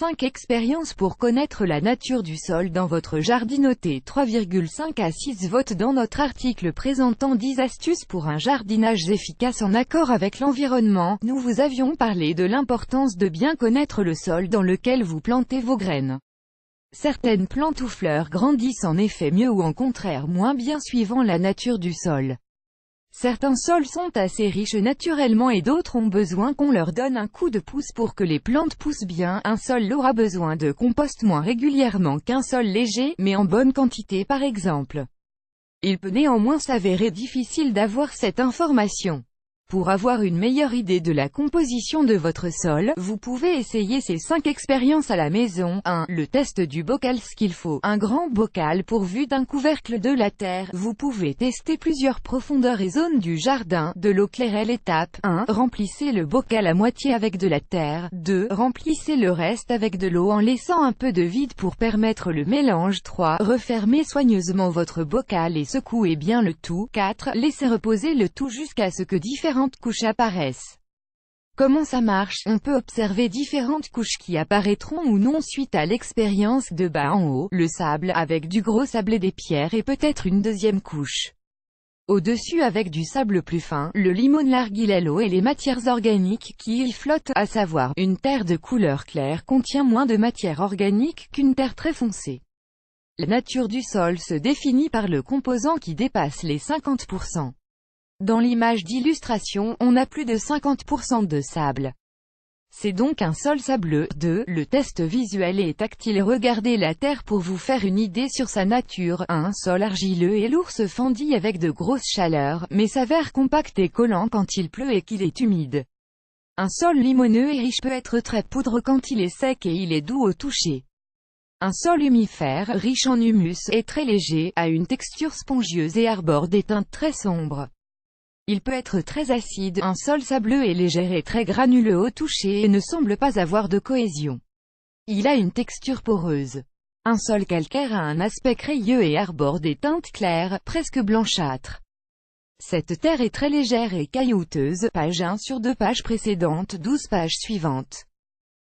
5 expériences pour connaître la nature du sol dans votre jardin. Notez 3,5 à 6 votes dans notre article présentant 10 astuces pour un jardinage efficace en accord avec l'environnement. Nous vous avions parlé de l'importance de bien connaître le sol dans lequel vous plantez vos graines. Certaines plantes ou fleurs grandissent en effet mieux ou en contraire moins bien suivant la nature du sol. Certains sols sont assez riches naturellement et d'autres ont besoin qu'on leur donne un coup de pouce pour que les plantes poussent bien. Un sol aura besoin de compost moins régulièrement qu'un sol léger, mais en bonne quantité par exemple. Il peut néanmoins s'avérer difficile d'avoir cette information. Pour avoir une meilleure idée de la composition de votre sol, vous pouvez essayer ces 5 expériences à la maison. 1. Le test du bocal. Ce qu'il faut: un grand bocal pourvu d'un couvercle, de la terre. Vous pouvez tester plusieurs profondeurs et zones du jardin. De l'eau claire. L'étape 1. Remplissez le bocal à moitié avec de la terre. 2. Remplissez le reste avec de l'eau en laissant un peu de vide pour permettre le mélange. 3. Refermez soigneusement votre bocal et secouez bien le tout. 4. Laissez reposer le tout jusqu'à ce que différentes couches apparaissent. Comment ça marche? On peut observer différentes couches qui apparaîtront ou non suite à l'expérience. De bas en haut, le sable, avec du gros sable et des pierres, et peut-être une deuxième couche au-dessus avec du sable plus fin, le limon, l'argile, et les matières organiques qui y flottent, à savoir, une terre de couleur claire contient moins de matière organique qu'une terre très foncée. La nature du sol se définit par le composant qui dépasse les 50%. Dans l'image d'illustration, on a plus de 50% de sable. C'est donc un sol sableux. 2. Le test visuel et tactile. Regardez la terre pour vous faire une idée sur sa nature. 1. Sol argileux et lourd se fendit avec de grosses chaleurs, mais s'avère compact et collant quand il pleut et qu'il est humide. Un sol limoneux et riche peut être très poudre quand il est sec et il est doux au toucher. Un sol humifère, riche en humus, est très léger, a une texture spongieuse et arbore des teintes très sombres. Il peut être très acide. Un sol sableux est léger et très granuleux au toucher et ne semble pas avoir de cohésion. Il a une texture poreuse. Un sol calcaire a un aspect crayeux et arbore des teintes claires, presque blanchâtres. Cette terre est très légère et caillouteuse. Page 1 sur 2 pages précédentes, 12 pages suivantes.